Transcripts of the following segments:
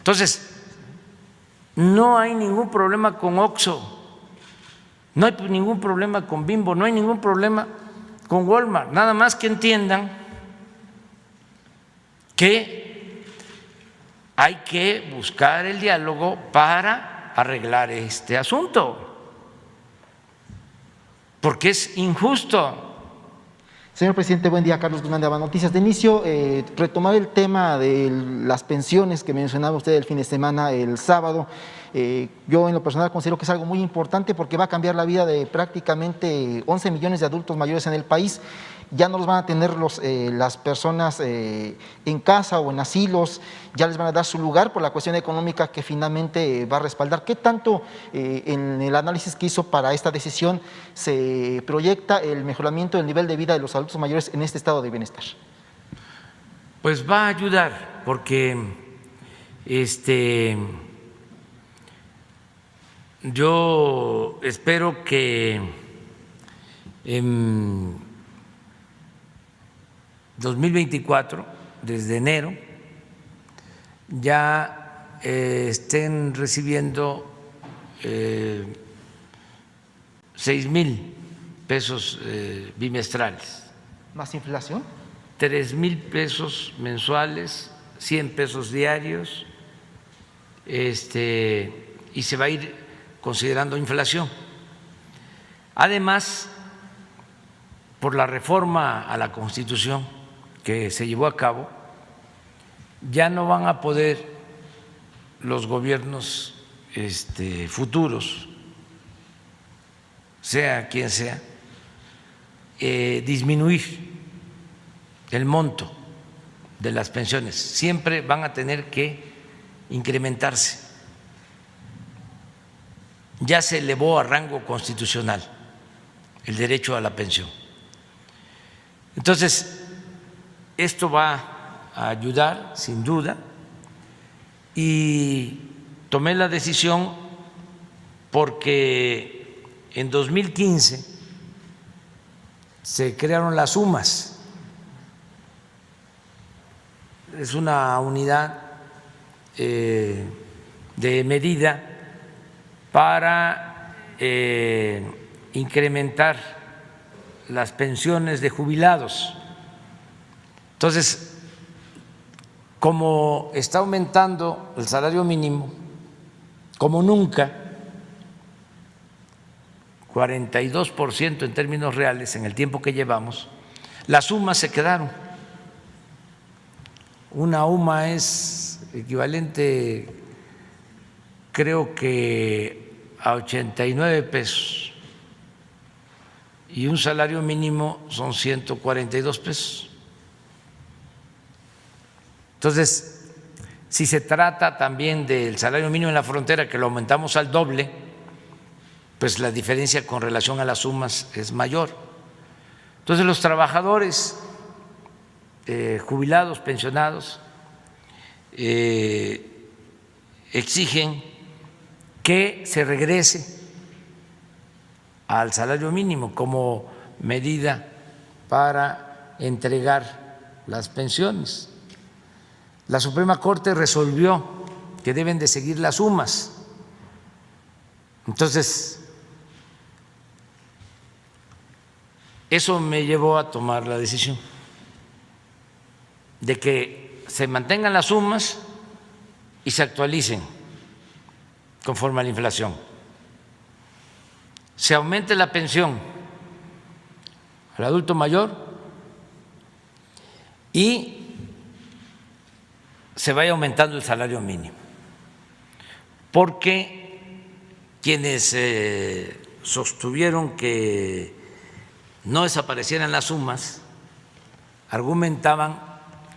Entonces, no hay ningún problema con OXXO, no hay ningún problema con Bimbo, no hay ningún problema con Walmart, nada más que entiendan que hay que buscar el diálogo para arreglar este asunto, porque es injusto. Señor presidente, buen día. Carlos Guzmán de Aba Noticias. De inicio, retomar el tema de las pensiones que mencionaba usted el fin de semana, el sábado. Yo en lo personal considero que es algo muy importante porque va a cambiar la vida de prácticamente 11 millones de adultos mayores en el país. Ya no los van a tener las personas en casa o en asilos, ya les van a dar su lugar por la cuestión económica que finalmente va a respaldar. ¿Qué tanto en el análisis que hizo para esta decisión se proyecta el mejoramiento del nivel de vida de los adultos mayores en este estado de bienestar? Pues va a ayudar porque yo espero que en 2024, desde enero, ya estén recibiendo 6,000 pesos bimestrales. ¿Más inflación? 3,000 pesos mensuales, 100 pesos diarios, y se va a ir considerando inflación. Además, por la reforma a la Constitución que se llevó a cabo, ya no van a poder los gobiernos futuros, sea quien sea, disminuir el monto de las pensiones. Siempre van a tener que incrementarse. Ya se elevó a rango constitucional el derecho a la pensión. Entonces, esto va a ayudar sin duda, y tomé la decisión porque en 2015 se crearon las UMAS. Es una unidad de medida para incrementar las pensiones de jubilados. Entonces, como está aumentando el salario mínimo, como nunca, 42% en términos reales en el tiempo que llevamos, las UMAS se quedaron. Una UMA es equivalente, creo que a 89 pesos, y un salario mínimo son 142 pesos. Entonces, si se trata también del salario mínimo en la frontera, que lo aumentamos al doble, pues la diferencia con relación a las sumas es mayor. Entonces, los trabajadores jubilados, pensionados, exigen que se regrese al salario mínimo como medida para entregar las pensiones. La Suprema Corte resolvió que deben de seguir las UMAS. Entonces, eso me llevó a tomar la decisión de que se mantengan las UMAS y se actualicen conforme a la inflación. Se aumente la pensión al adulto mayor y se vaya aumentando el salario mínimo, porque quienes sostuvieron que no desaparecieran las sumas argumentaban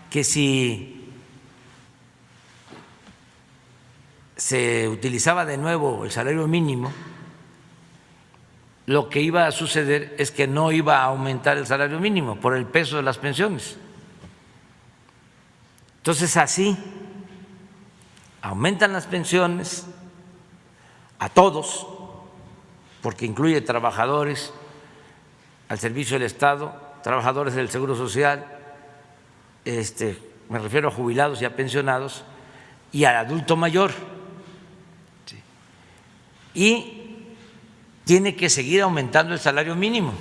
que si se utilizaba de nuevo el salario mínimo, lo que iba a suceder es que no iba a aumentar el salario mínimo por el peso de las pensiones. Entonces, así aumentan las pensiones a todos, porque incluye trabajadores al servicio del Estado, trabajadores del Seguro Social, me refiero a jubilados y a pensionados, y al adulto mayor. Sí. Y tiene que seguir aumentando el salario mínimo,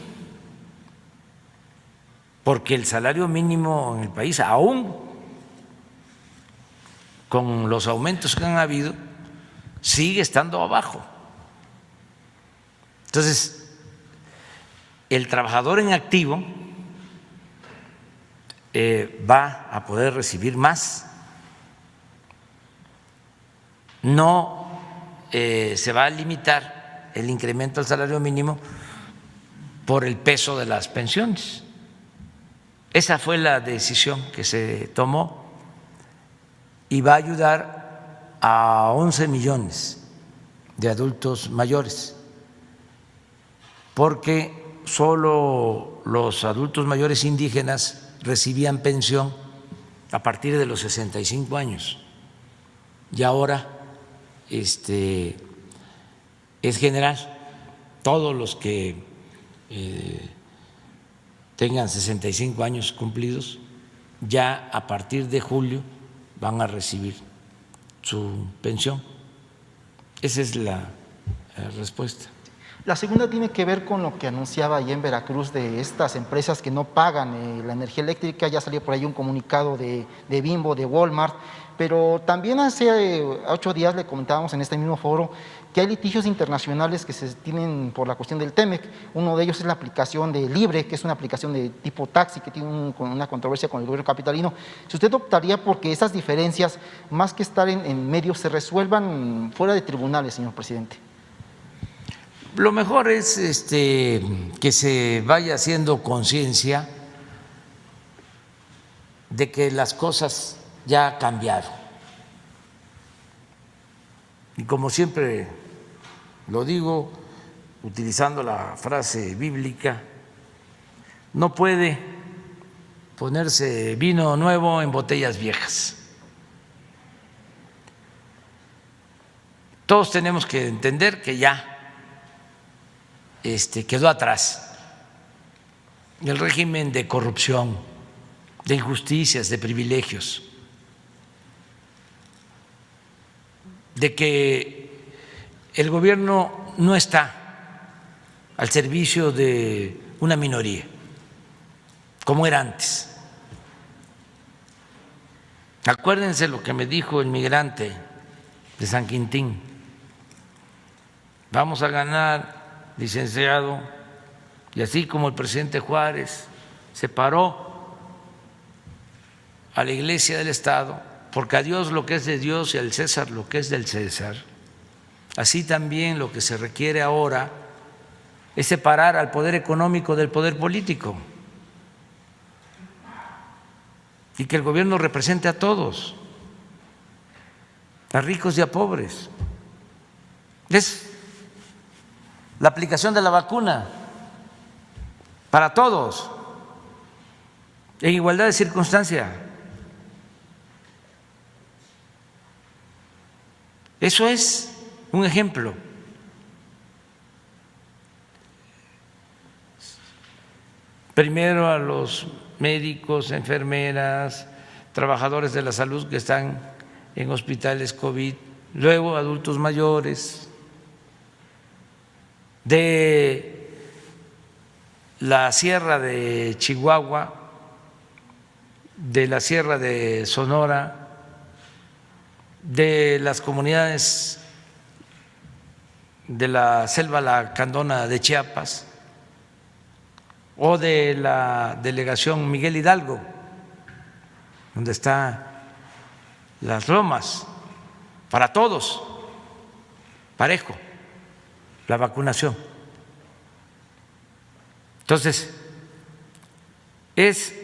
porque el salario mínimo en el país, aún con los aumentos que han habido, sigue estando abajo. Entonces, el trabajador en activo va a poder recibir más, no se va a limitar el incremento al salario mínimo por el peso de las pensiones. Esa fue la decisión que se tomó y va a ayudar a 11 millones de adultos mayores, porque solo los adultos mayores indígenas recibían pensión a partir de los 65 años y ahora es general. Todos los que tengan 65 años cumplidos ya a partir de julio van a recibir su pensión. Esa es la respuesta. La segunda tiene que ver con lo que anunciaba allá en Veracruz de estas empresas que no pagan la energía eléctrica. Ya salió por ahí un comunicado de Bimbo, de Walmart, pero también hace 8 días le comentábamos en este mismo foro que hay litigios internacionales que se tienen por la cuestión del TEMEC. Uno de ellos es la aplicación de Libre, que es una aplicación de tipo taxi que tiene una controversia con el gobierno capitalino. Si usted optaría porque esas diferencias, más que estar en medio, se resuelvan fuera de tribunales, señor presidente. Lo mejor es que se vaya haciendo conciencia de que las cosas ya cambiaron. Y como siempre lo digo, utilizando la frase bíblica, no puede ponerse vino nuevo en botellas viejas. Todos tenemos que entender que ya quedó atrás el régimen de corrupción, de injusticias, de privilegios, de que el gobierno no está al servicio de una minoría, como era antes. Acuérdense lo que me dijo el migrante de San Quintín: vamos a ganar, licenciado, y así como el presidente Juárez se paró a la iglesia del Estado, porque a Dios lo que es de Dios y al César lo que es del César, así también lo que se requiere ahora es separar al poder económico del poder político y que el gobierno represente a todos, a ricos y a pobres. Es la aplicación de la vacuna para todos, en igualdad de circunstancia. Eso es un ejemplo. Primero a los médicos, enfermeras, trabajadores de la salud que están en hospitales COVID, luego adultos mayores, de la Sierra de Chihuahua, de la Sierra de Sonora, de las comunidades de la Selva Lacandona de Chiapas o de la delegación Miguel Hidalgo, donde están las lomas, para todos, parejo la vacunación. Entonces, es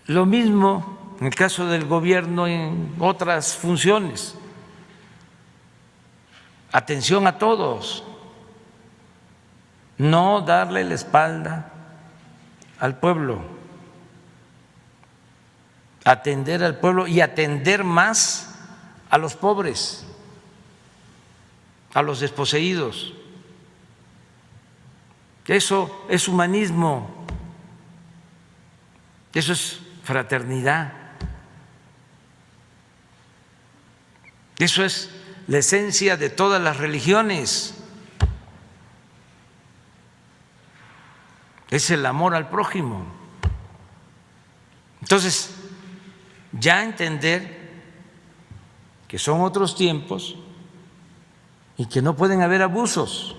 lo mismo en el caso del gobierno en otras funciones. Atención a todos, no darle la espalda al pueblo, atender al pueblo y atender más a los pobres, a los desposeídos. Eso es humanismo, eso es fraternidad. Eso es la esencia de todas las religiones. Es el amor al prójimo. Entonces, ya entender que son otros tiempos y que no pueden haber abusos.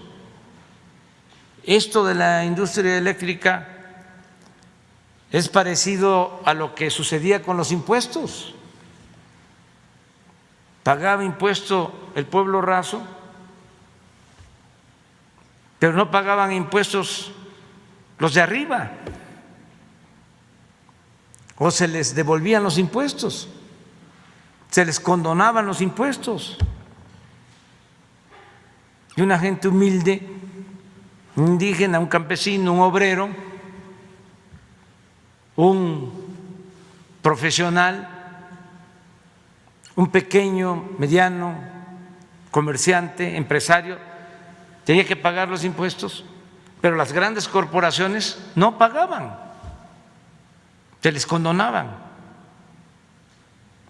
Esto de la industria eléctrica es parecido a lo que sucedía con los impuestos. Pagaba impuesto el pueblo raso, pero no pagaban impuestos los de arriba, o se les devolvían los impuestos, se les condonaban los impuestos. Y una gente humilde, un indígena, un campesino, un obrero, un profesional, un pequeño, mediano, comerciante, empresario, tenía que pagar los impuestos, pero las grandes corporaciones no pagaban, se les condonaban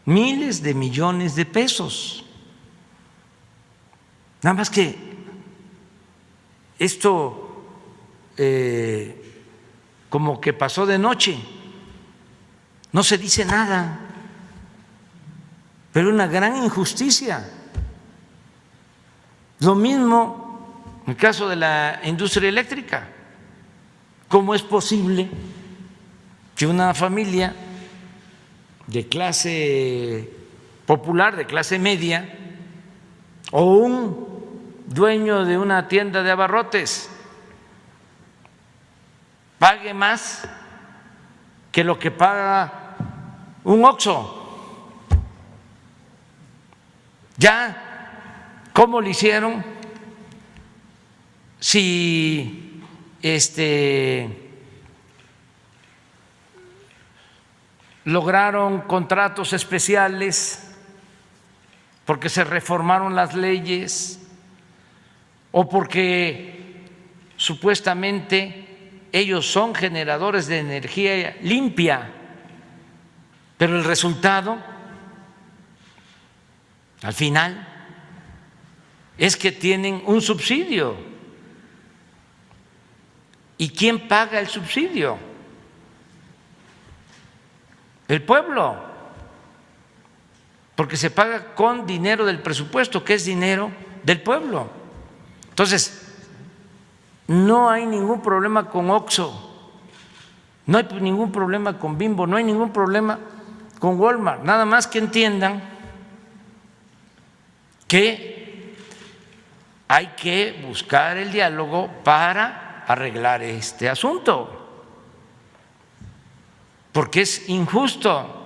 miles de millones de pesos. Nada más que esto como que pasó de noche, no se dice nada, pero una gran injusticia. Lo mismo en el caso de la industria eléctrica. ¿Cómo es posible que una familia de clase popular, de clase media, o un dueño de una tienda de abarrotes pague más que lo que paga un Oxxo? Ya, ¿cómo lo hicieron? Si lograron contratos especiales porque se reformaron las leyes o porque supuestamente ellos son generadores de energía limpia, pero el resultado al final es que tienen un subsidio. ¿Y quién paga el subsidio? El pueblo, porque se paga con dinero del presupuesto, que es dinero del pueblo. Entonces, no hay ningún problema con Oxxo, no hay ningún problema con Bimbo, no hay ningún problema con Walmart, nada más que entiendan que hay que buscar el diálogo para arreglar este asunto, porque es injusto.